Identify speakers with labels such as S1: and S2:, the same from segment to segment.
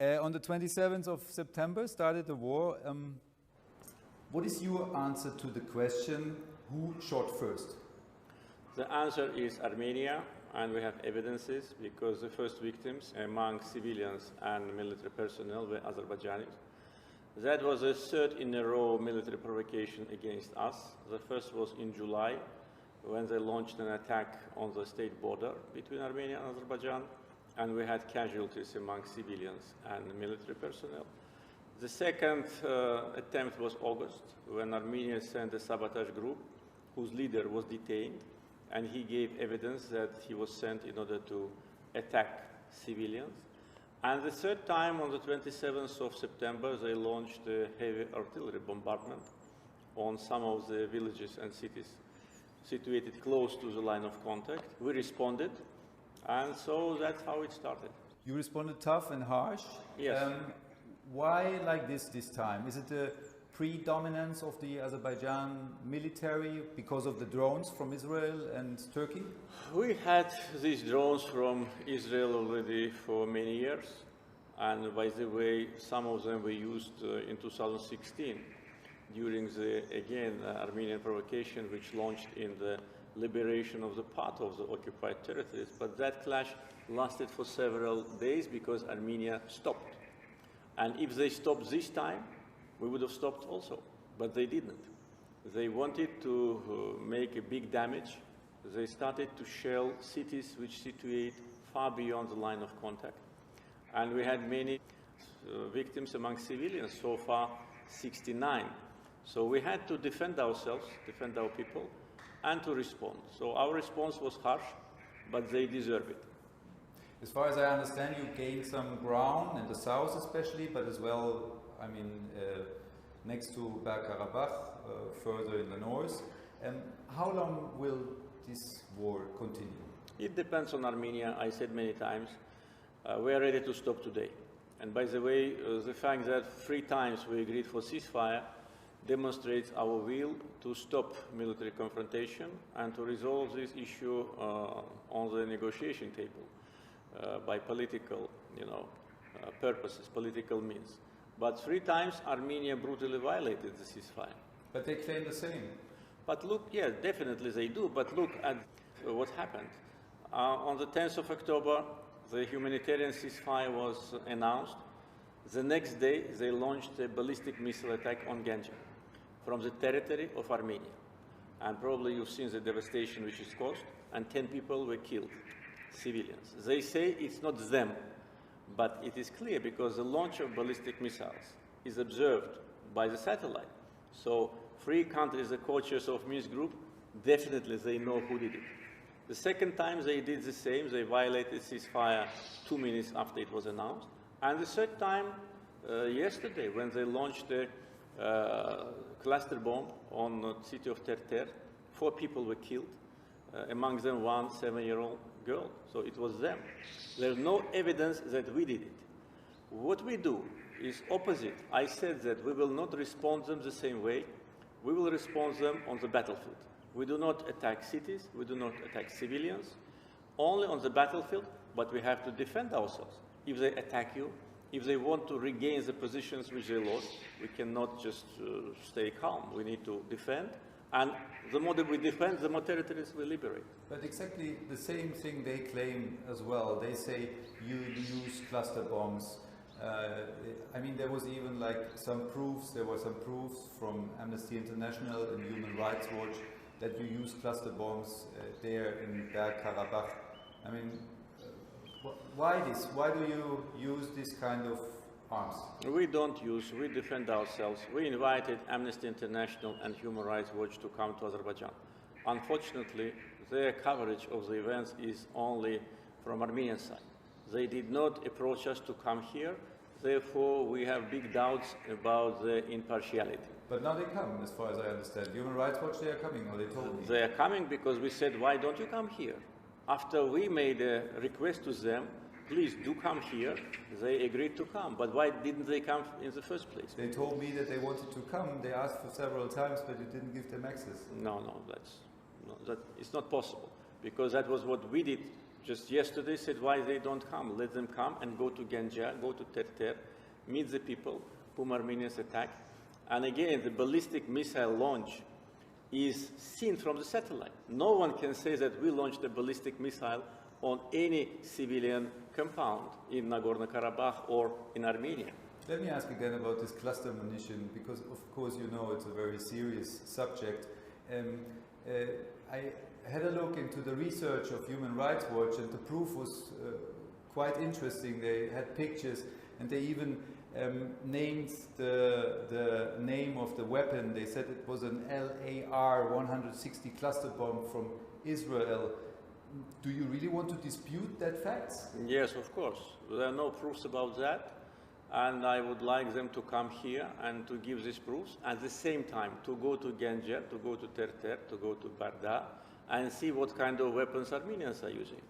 S1: On the 27th of September started the war. What is your answer to the question, who shot first?
S2: The answer is Armenia, and we have evidences because the first victims among civilians and military personnel were Azerbaijanis. That was the third in a row military provocation against us. The first was in July, when they launched an attack on the state border between Armenia and Azerbaijan, and we had casualties among civilians and military personnel. The second attempt was August, when Armenia sent a sabotage group whose leader was detained, and he gave evidence that he was sent in order to attack civilians. And the third time, on the 27th of September, they launched a heavy artillery bombardment on some of the villages and cities situated close to the line of contact. We responded, and so that's how it started.
S1: You responded tough and harsh.
S2: Yes.
S1: Why like this time? Is it the predominance of the Azerbaijan military because of the drones from Israel and Turkey?
S2: We had these drones from Israel already for many years, and by the way, some of them were used in 2016 during the, again, Armenian provocation, which launched in the liberation of the part of the occupied territories. But that clash lasted for several days because Armenia stopped. And if they stopped this time, we would have stopped also, but they didn't. They wanted to make a big damage. They started to shell cities which situate far beyond the line of contact. And we had many victims among civilians, so far 69. So we had to defend ourselves, defend our people, and to respond. So our response was harsh, but they deserve it.
S1: As far as I understand, you gained some ground in the south especially, but as well, I mean, next to Karabakh, further in the north. How long will this war continue?
S2: It depends on Armenia. I said many times, we are ready to stop today. And by the way, the fact that 3 times we agreed for ceasefire demonstrates our will to stop military confrontation and to resolve this issue on the negotiation table by political, purposes, political means. But 3 times Armenia brutally violated the ceasefire.
S1: But they claim the same.
S2: But look, yes, definitely they do, but look at what happened. On the 10th of October, the humanitarian ceasefire was announced. The next day, they launched a ballistic missile attack on Ganja from the territory of Armenia. And probably you've seen the devastation which is caused, and 10 people were killed, civilians. They say it's not them, but it is clear because the launch of ballistic missiles is observed by the satellite. So 3 countries, the co-chairs of Minsk group, definitely they know who did it. The second time they did the same, they violated ceasefire 2 minutes after it was announced. And the third time, yesterday, when they launched a cluster bomb on the city of Terter, 4 people were killed, among them 1 7-year-old girl. So it was them. There's no evidence that we did it. What we do is opposite. I said that we will not respond them the same way. We will respond them on the battlefield. We do not attack cities. We do not attack civilians. Only on the battlefield, but we have to defend ourselves. If they attack you, if they want to regain the positions which they lost, we cannot just stay calm. We need to defend. And the more that we defend, the more territories we liberate.
S1: But exactly the same thing they claim as well. They say you use cluster bombs. I mean, there was even like some proofs. There were some proofs from Amnesty International and Human Rights Watch that you use cluster bombs there in Karabakh. I mean, why this? Why do you use this kind of arms?
S2: We don't use, we defend ourselves. We invited Amnesty International and Human Rights Watch to come to Azerbaijan. Unfortunately, their coverage of the events is only from Armenian side. They did not approach us to come here. Therefore, we have big doubts about their impartiality.
S1: But now they come, as far as I understand. Human Rights Watch, they are coming, or they told me.
S2: They are coming because we said, why don't you come here? After we made a request to them, please do come here, they agreed to come. But why didn't they come in the first place?
S1: They told me that they wanted to come. They asked for several times, but you didn't give them access.
S2: No, it's not possible. Because that was what we did just yesterday said why they don't come. Let them come and go to Ganja, go to Terter, meet the people whom Armenians attacked. And again, the ballistic missile launch is seen from the satellite. No one can say that we launched a ballistic missile on any civilian compound in Nagorno-Karabakh or in Armenia.
S1: Let me ask again about this cluster munition, because of course you know it's a very serious subject. I had a look into the research of Human Rights Watch, and the proof was quite interesting. They had pictures, and they even named the name of the weapon. They said it was an LAR-160 cluster bomb from Israel. Do you really want to dispute that fact?
S2: Yes, of course. There are no proofs about that, and I would like them to come here and to give these proofs. At the same time, to go to Ganja, to go to Terter, to go to Barda, and see what kind of weapons Armenians are using,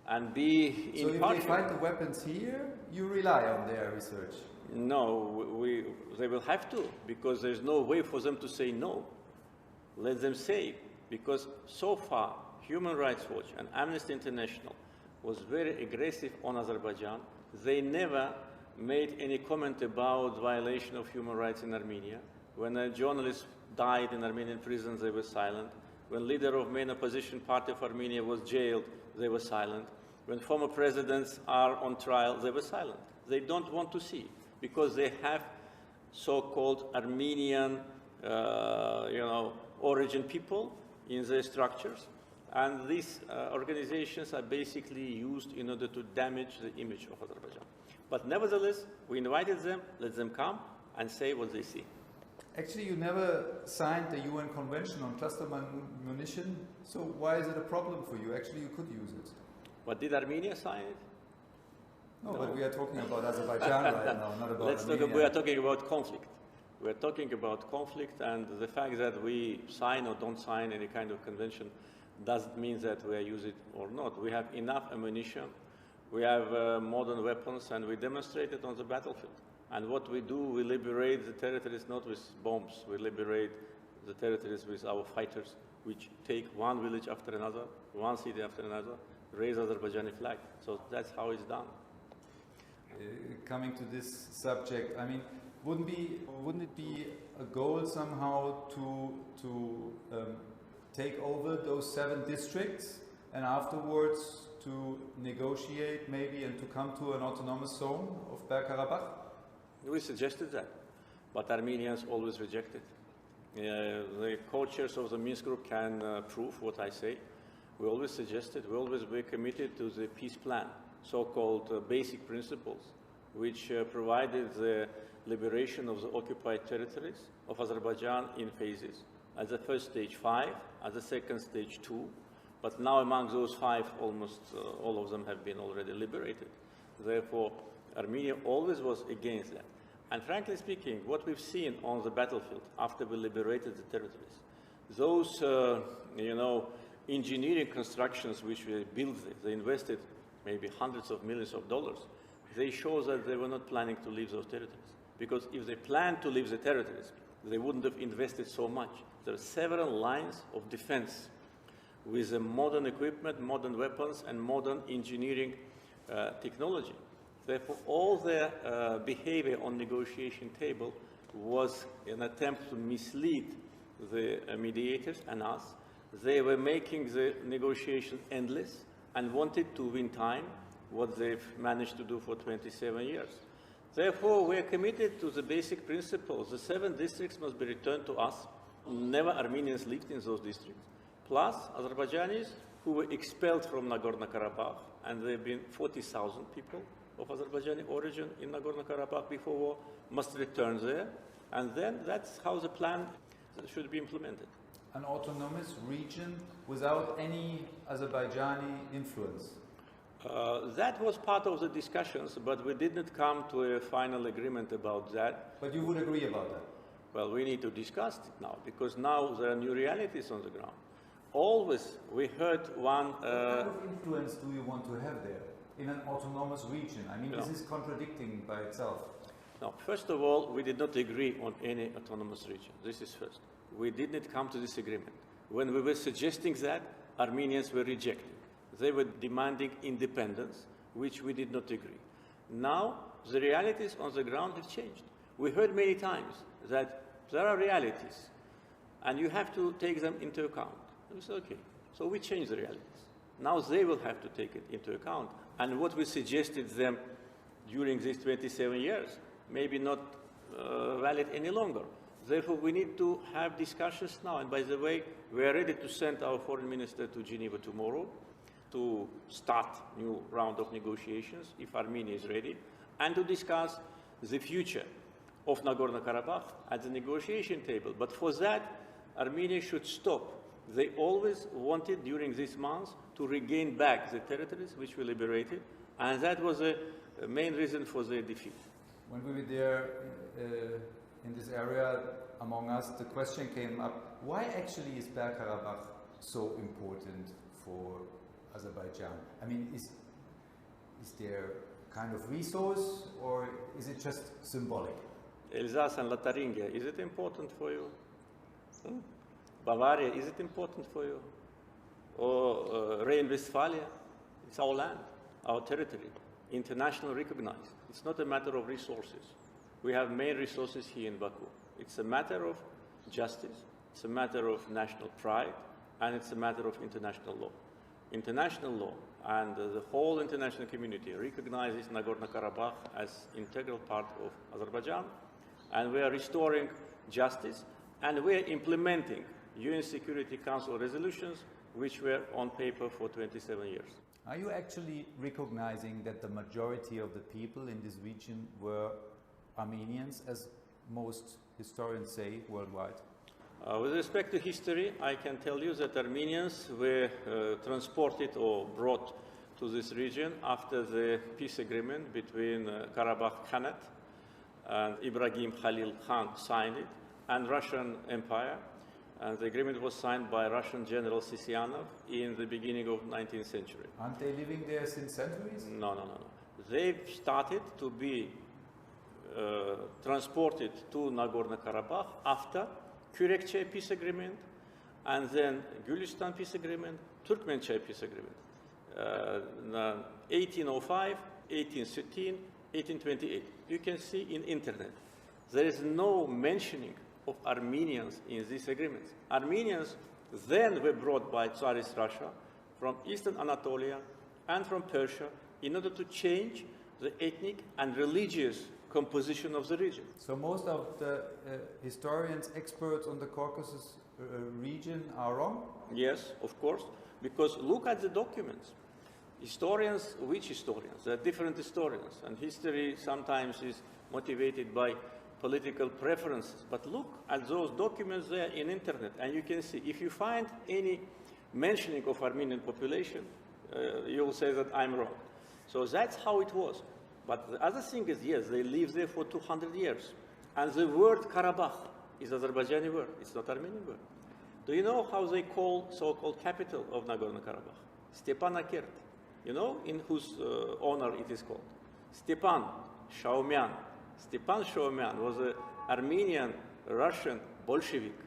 S2: and be impartial.
S1: So if they find the weapons here, you rely on their research?
S2: No, they will have to, because there's no way for them to say no. Let them say, because so far, Human Rights Watch and Amnesty International was very aggressive on Azerbaijan. They never made any comment about violation of human rights in Armenia. When a journalist died in Armenian prisons, they were silent. When leader of main opposition party of Armenia was jailed, they were silent. When former presidents are on trial, they were silent. They don't want to see, because they have so-called Armenian, origin people in their structures. And these organizations are basically used in order to damage the image of Azerbaijan. But nevertheless, we invited them, let them come and say what they see.
S1: Actually, you never signed the UN Convention on Cluster Munition, so why is it a problem for you? Actually, you could use it.
S2: But did Armenia sign it?
S1: No, but we are talking about Azerbaijan right now, not about Armenia.
S2: We are talking about conflict. We are talking about conflict, and the fact that we sign or don't sign any kind of convention doesn't mean that we are using it or not. We have enough ammunition, we have modern weapons, and we demonstrate it on the battlefield. And what we do, we liberate the territories not with bombs, we liberate the territories with our fighters, which take one village after another, one city after another, raise Azerbaijani flag. So that's how it's done.
S1: Coming to this subject, I mean, wouldn't it be a goal somehow to take over those 7 districts and afterwards to negotiate maybe and to come to an autonomous zone of Bergkarabakh?
S2: We suggested that, but Armenians always rejected. The co-chairs of the Minsk group can prove what I say. We always suggested, we always were committed to the peace plan, so-called basic principles, which provided the liberation of the occupied territories of Azerbaijan in phases. At the first stage 5, at the second stage 2, but now among those 5, almost all of them have been already liberated. Therefore, Armenia always was against that. And frankly speaking, what we've seen on the battlefield after we liberated the territories, those, engineering constructions which we built, they invested maybe hundreds of millions of dollars, they show that they were not planning to leave those territories. Because if they planned to leave the territories, they wouldn't have invested so much. There are several lines of defense with modern equipment, modern weapons, and modern engineering technology. Therefore, all their behavior on negotiation table was an attempt to mislead the mediators and us. They were making the negotiation endless and wanted to win time, what they've managed to do for 27 years. Therefore, we are committed to the basic principles. The 7 districts must be returned to us. Never Armenians lived in those districts. Plus, Azerbaijanis who were expelled from Nagorno-Karabakh, and there have been 40,000 people of Azerbaijani origin in Nagorno-Karabakh before war, must return there. And then that's how the plan should be implemented.
S1: An autonomous region without any Azerbaijani influence?
S2: That was part of the discussions, but we didn't come to a final agreement about that.
S1: But you would agree about that?
S2: Well, we need to discuss it now, because now there are new realities on the ground. Always we heard one...
S1: What kind of influence do you want to have there in an autonomous region? I mean, this is contradicting by itself.
S2: No, first of all, we did not agree on any autonomous region. This is first. We did not come to this agreement. When we were suggesting that, Armenians were rejecting. They were demanding independence, which we did not agree. Now, the realities on the ground have changed. We heard many times that there are realities, and you have to take them into account. And we said, okay, so we changed the realities. Now they will have to take it into account. And what we suggested them during these 27 years, maybe not valid any longer. Therefore, we need to have discussions now. And by the way, we are ready to send our foreign minister to Geneva tomorrow to start new round of negotiations, if Armenia is ready, and to discuss the future of Nagorno-Karabakh at the negotiation table. But for that, Armenia should stop. They always wanted, during these months, to regain back the territories which we liberated, and that was the main reason for their defeat.
S1: When we were there in this area among us, the question came up, why actually is Bergkarabakh so important for Azerbaijan? I mean, is there kind of resource, or is it just symbolic?
S2: Alsace and Lotharingia, is it important for you? Bavaria, is it important for you? Or Rhine-Westphalia? It's our land, our territory, internationally recognized. It's not a matter of resources. We have main resources here in Baku. It's a matter of justice, it's a matter of national pride, and it's a matter of international law. International law and the whole international community recognizes Nagorno-Karabakh as integral part of Azerbaijan, and we are restoring justice, and we are implementing UN Security Council resolutions which were on paper for 27 years.
S1: Are you actually recognizing that the majority of the people in this region were Armenians, as most historians say worldwide?
S2: With respect to history, I can tell you that Armenians were transported or brought to this region after the peace agreement between Karabakh Khanate and Ibrahim Khalil Khan signed it, and Russian Empire. And the agreement was signed by Russian General SİA-nın in the beginning of the 19th century.
S1: Aren't they living there since centuries?
S2: No. They started to be transported to Nagorno-Karabakh after Kürekçe peace agreement, and then Gülistan peace agreement, Turkmençay peace agreement. 1805, 1813, 1828. You can see in internet. There is no mentioning of Armenians in these agreements. Armenians then were brought by Tsarist Russia from Eastern Anatolia and from Persia in order to change the ethnic and religious composition of the region.
S1: So most of the historians, experts on the Caucasus region are wrong?
S2: Yes, of course, because look at the documents. Historians, which historians? There are different historians, and history sometimes is motivated by political preferences. But look at those documents there in internet, and you can see, if you find any mentioning of Armenian population, you'll say that I'm wrong. So that's how it was. But the other thing is, yes, they lived there for 200 years. And the word Karabakh is Azerbaijani word, it's not Armenian word. Do you know how they call so-called capital of Nagorno-Karabakh? Stepanakert. You know in whose honor it is called? Stepan Shaumyan. Stepan Shaumyan was an Armenian Russian Bolshevik,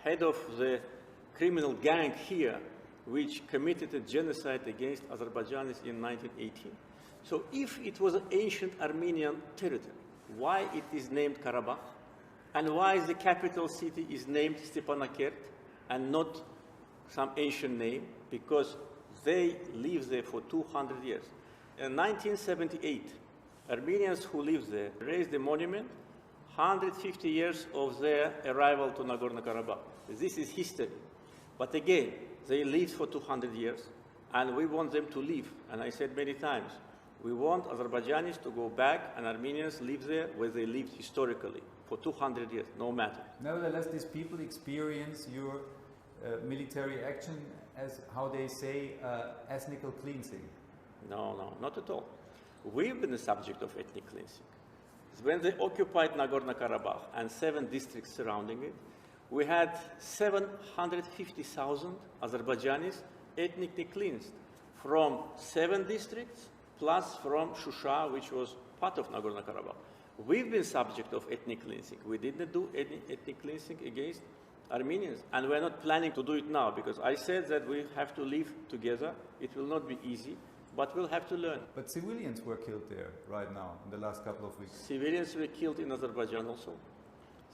S2: head of the criminal gang here, which committed a genocide against Azerbaijanis in 1918. So if it was an ancient Armenian territory, why it is named Karabakh, and why the capital city is named Stepanakert and not some ancient name? Because they lived there for 200 years. In 1978, Armenians who lived there raised a monument, 150 years of their arrival to Nagorno-Karabakh. This is history. But again, they lived for 200 years, and we want them to live. And I said many times, we want Azerbaijanis to go back and Armenians live there where they lived historically for 200 years, no matter.
S1: Nevertheless, these people experience your military action as, how they say, ethnical cleansing.
S2: No, not at all. We've been the subject of ethnic cleansing. When they occupied Nagorno-Karabakh and 7 districts surrounding it, we had 750,000 Azerbaijanis ethnically cleansed from 7 districts plus from Shusha, which was part of Nagorno-Karabakh. We've been subject of ethnic cleansing. We didn't do any ethnic cleansing against Armenians. And we're not planning to do it now, because I said that we have to live together. It will not be easy, but we'll have to learn.
S1: But civilians were killed there right now in the last couple of weeks.
S2: Civilians were killed in Azerbaijan also.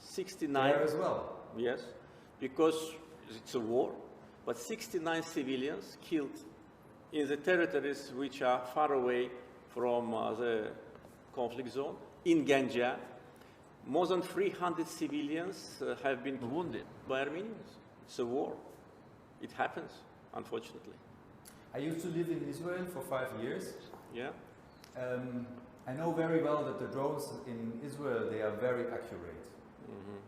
S2: 69.
S1: There as well?
S2: Yes, because it's a war, but 69 civilians killed in the territories which are far away from the conflict zone. In Ganja, more than 300 civilians have been wounded by Armenians. It's a war. It happens, unfortunately.
S1: I used to live in Israel for 5 years.
S2: Yeah.
S1: I know very well that the drones in Israel, they are very accurate.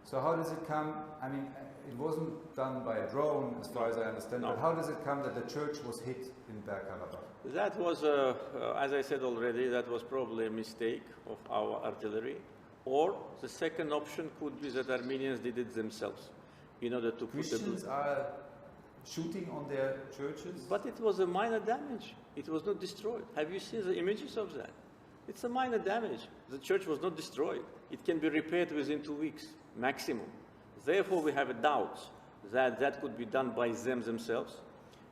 S1: So how does it come, I mean, it wasn't done by a drone as far as I understand, but how does it come that the church was hit in Bergkarabakh?
S2: That was, as I said already, that was probably a mistake of our artillery. Or the second option could be that Armenians did it themselves in order to
S1: Christians are shooting on their churches?
S2: But it was a minor damage. It was not destroyed. Have you seen the images of that? It's a minor damage. The church was not destroyed. It can be repaired within 2 weeks, maximum. Therefore, we have a doubt that that could be done by them themselves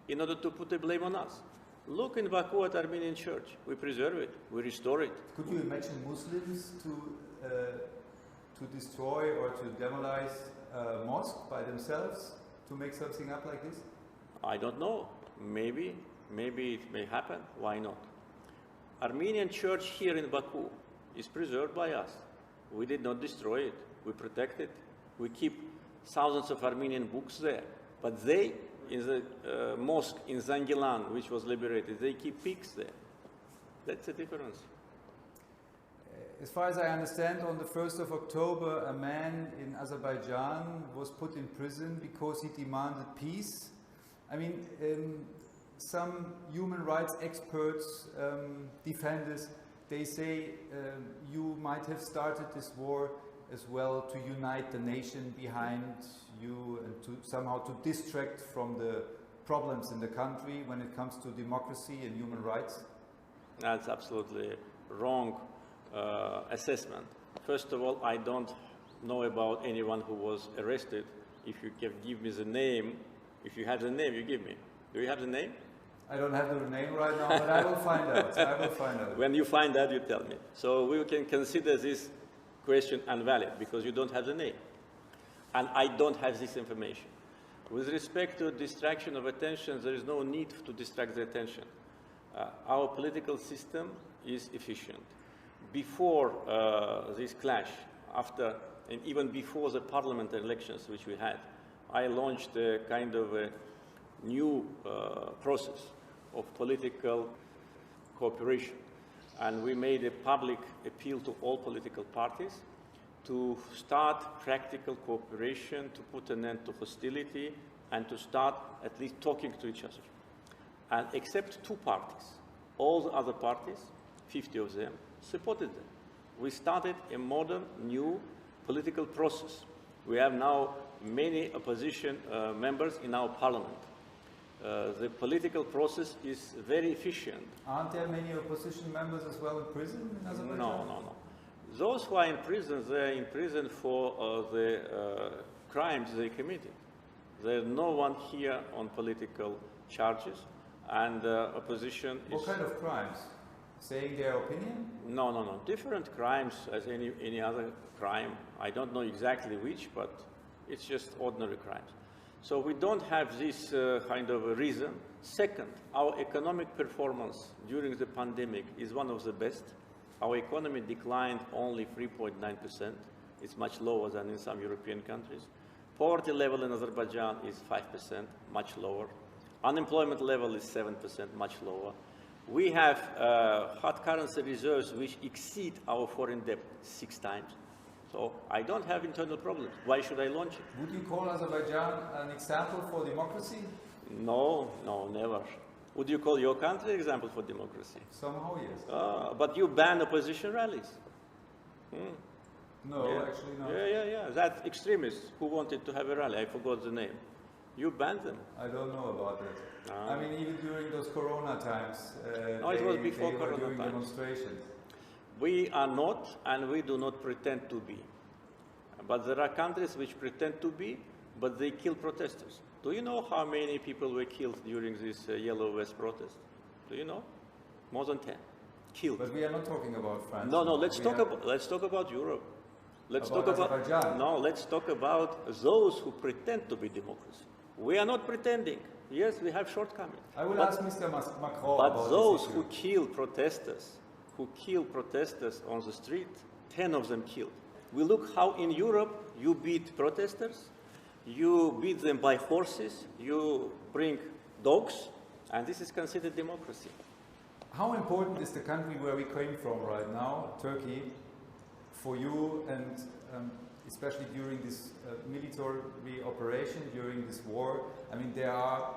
S2: in order to put the blame on us. Look in Baku at Armenian church. We preserve it. We restore it.
S1: Could you imagine Muslims to destroy or to demolish a mosque by themselves to make something up like this?
S2: I don't know. Maybe it may happen. Why not? Armenian church here in Baku is preserved by us. We did not destroy it. We protect it. We keep thousands of Armenian books there. But they, in the mosque in Zangilan, which was liberated, they keep pigs there. That's the difference.
S1: As far as I understand, on the 1st of October, a man in Azerbaijan was put in prison because he demanded peace. I mean, some human rights experts, defenders, they say you might have started this war as well to unite the nation behind you and to somehow to distract from the problems in the country when it comes to democracy and human rights?
S2: That's absolutely wrong assessment. First of all, I don't know about anyone who was arrested. If you can give me the name, if you have the name, you give me. Do you have the name?
S1: I don't have the name right now, but I will find out. I will find out.
S2: When you find out, you tell me. So we can consider this question invalid because you don't have the name. And I don't have this information. With respect to distraction of attention, there is no need to distract the attention. Our political system is efficient. Before this clash, after, and even before the parliamentary elections which we had, I launched a kind of a new process of political cooperation. And we made a public appeal to all political parties to start practical cooperation, to put an end to hostility, and to start at least talking to each other. And except 2 parties, all the other parties, 50 of them, supported them. We started a modern, new political process. We have now many opposition members in our parliament. The political process is very efficient.
S1: Aren't there many opposition members as well in prison in Azerbaijan?
S2: No. Those who are in prison, they're in prison for the crimes they committed. There's no one here on political charges, and opposition is...
S1: What kind of crimes? Saying their opinion?
S2: No. Different crimes as any other crime. I don't know exactly which, but it's just ordinary crimes. So we don't have this kind of a reason. Second, our economic performance during the pandemic is one of the best. Our economy declined only 3.9%. It's much lower than in some European countries. Poverty level in Azerbaijan is 5%, much lower. Unemployment level is 7%, much lower. We have hard currency reserves which exceed our foreign debt 6 times. So I don't have internal problems. Why should I launch it?
S1: Would you call Azerbaijan an example for democracy?
S2: No, never. Would you call your country an example for democracy?
S1: Somehow, yes.
S2: But you ban opposition rallies.
S1: No, actually not.
S2: Yeah. That extremists who wanted to have a rally, I forgot the name. You banned them.
S1: I don't know about that. I mean, even during those Corona times,
S2: it was before
S1: they were
S2: Corona
S1: doing
S2: times.
S1: Demonstrations.
S2: We are not, and we do not pretend to be. But there are countries which pretend to be, but they kill protesters. Do you know how many people were killed during this Yellow Vest protest? Do you know? More than 10. Killed.
S1: But we are not talking about France.
S2: No, let's talk about Europe. Let's talk about no. Let's talk about those who pretend to be democracy. We are not pretending. Yes, we have shortcomings.
S1: I will ask Mr. Macron
S2: but
S1: about
S2: those
S1: this issue.
S2: who kill protesters on the street, 10 of them killed. We look how in Europe you beat protesters, you beat them by horses, you bring dogs, and this is considered democracy.
S1: How important is the country where we came from right now, Turkey, for you, and especially during this military operation, during this war? I mean, there are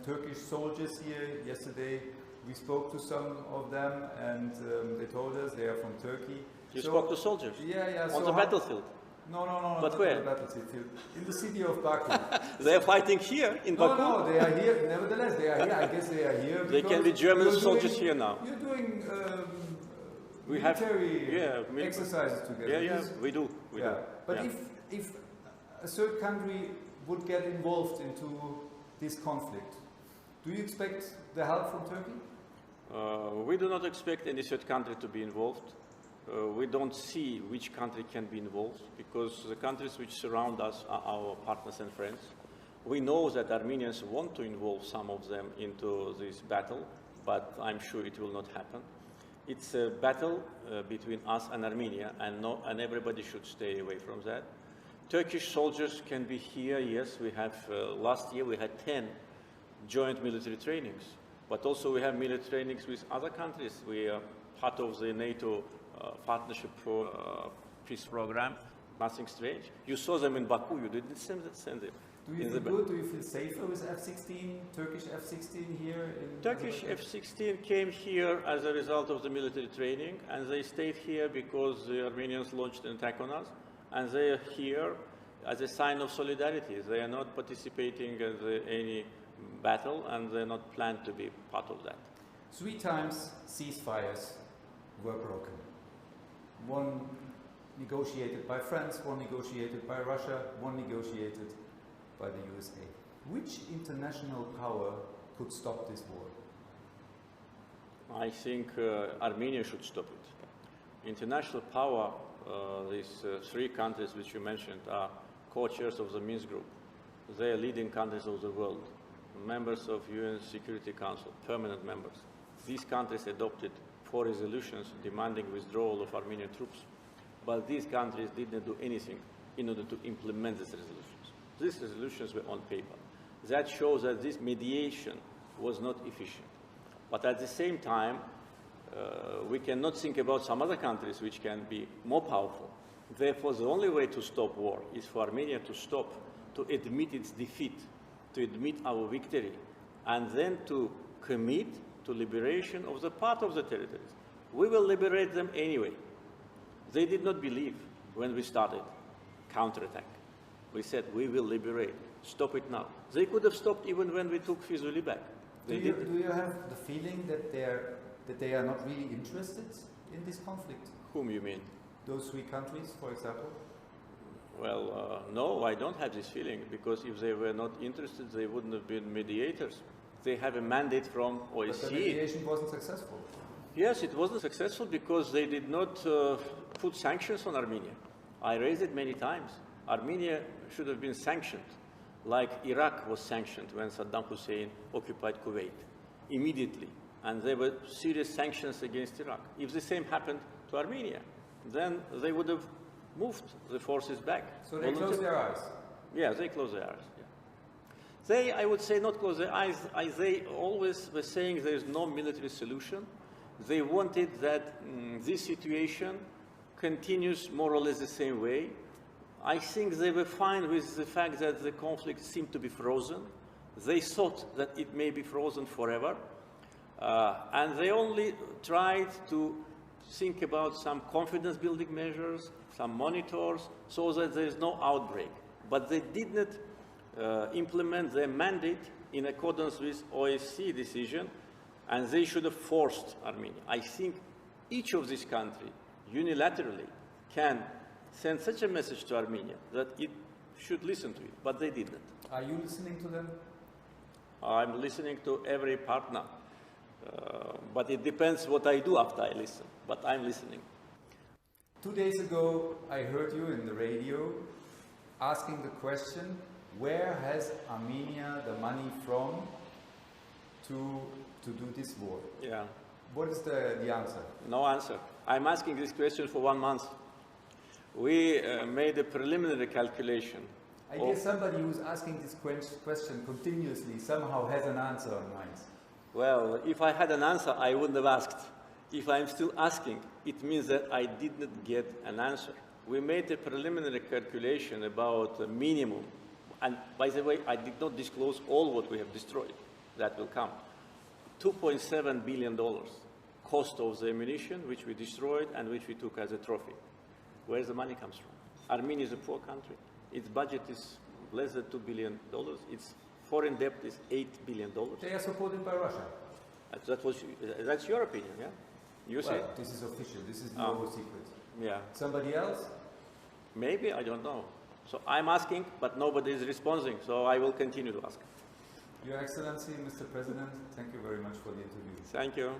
S1: Turkish soldiers here. Yesterday we spoke to some of them, and they told us they are from Turkey.
S2: You spoke to soldiers?
S1: Yeah.
S2: On the battlefield?
S1: No,
S2: but
S1: not
S2: where?
S1: on the battlefield. In the city of Baku.
S2: They are fighting here in Baku?
S1: No, they are here. Nevertheless, they are here. I guess they are here.
S2: They can be German soldiers here now.
S1: You're doing
S2: We
S1: military
S2: have
S1: exercises together.
S2: Yeah, we do. We do.
S1: But if a third country would get involved into this conflict, do you expect the help from Turkey?
S2: We do not expect any third country to be involved. We don't see which country can be involved because the countries which surround us are our partners and friends. We know that Armenians want to involve some of them into this battle, but I'm sure it will not happen. It's a battle between us and Armenia, and everybody should stay away from that. Turkish soldiers can be here, yes. We have, last year we had 10 joint military trainings, but also we have military trainings with other countries. We are part of the NATO partnership for peace program, nothing strange. You saw them in Baku, you didn't send them.
S1: Do you feel good? Do you feel safer with F-16, Turkish F-16 here?
S2: Turkish F-16 came here as a result of the military training, and they stayed here because the Armenians launched an attack on us, and they are here as a sign of solidarity. They are not participating in any battle, and they're not planned to be part of that.
S1: 3 times ceasefires were broken. One negotiated by France, one negotiated by Russia, one negotiated by the USA. Which international power could stop this war?
S2: I think Armenia should stop it. International power, these 3 countries which you mentioned are co-chairs of the Minsk group. They are leading countries of the world, members of UN Security Council, permanent members. These countries adopted 4 resolutions demanding withdrawal of Armenian troops, but these countries did not do anything in order to implement these resolutions. These resolutions were on paper. That shows that this mediation was not efficient. But at the same time, we cannot think about some other countries which can be more powerful. Therefore, the only way to stop war is for Armenia to stop, to admit its defeat, to admit our victory, and then to commit to liberation of the part of the territories. We will liberate them anyway. They did not believe when we started counterattack. We said, we will liberate. Stop it now. They could have stopped even when we took Fizuli back.
S1: Do you have the feeling that they are not really interested in this conflict?
S2: Whom you mean?
S1: Those 3 countries, for example?
S2: Well, no, I don't have this feeling, because if they were not interested, they wouldn't have been mediators. They have a mandate from OSCE.
S1: But the mediation wasn't successful.
S2: Yes, it wasn't successful because they did not put sanctions on Armenia. I raised it many times. Armenia should have been sanctioned, like Iraq was sanctioned when Saddam Hussein occupied Kuwait, immediately. And there were serious sanctions against Iraq. If the same happened to Armenia, then they would have moved the forces back.
S1: So they closed their eyes?
S2: Yeah, they closed their eyes. Yeah. They, I would say, not close their eyes. They always were saying there is no military solution. They wanted that this situation continues more or less the same way. I think they were fine with the fact that the conflict seemed to be frozen. They thought that it may be frozen forever. And they only tried to think about some confidence-building measures, some monitors, so that there is no outbreak. But they did not implement their mandate in accordance with OSCE decision, and they should have forced Armenia. I think each of these countries unilaterally can send such a message to Armenia that it should listen to it, but they didn't.
S1: Are you listening to them?
S2: I'm listening to every partner, but it depends what I do after I listen, but I'm listening.
S1: 2 days ago, I heard you in the radio asking the question, where has Armenia the money from to do this war?
S2: Yeah.
S1: What is the answer?
S2: No answer. I'm asking this question for 1 month. We made a preliminary calculation.
S1: I guess somebody who's asking this question continuously somehow has an answer on mind.
S2: Well, if I had an answer, I wouldn't have asked. If I'm still asking, it means that I did not get an answer. We made a preliminary calculation about the minimum. And by the way, I did not disclose all what we have destroyed. That will come. $2.7 billion cost of the ammunition which we destroyed and which we took as a trophy. Where the money comes from? Armenia is a poor country. Its budget is less than $2 billion. Its foreign debt is $8 billion.
S1: They are supported by Russia.
S2: That's your opinion, yeah? You say?
S1: Well, this is official. This is no secret.
S2: Yeah.
S1: Somebody else?
S2: Maybe, I don't know. So I'm asking, but nobody is responding, so I will continue to ask.
S1: Your Excellency, Mr. President, thank you very much for the interview.
S2: Thank you.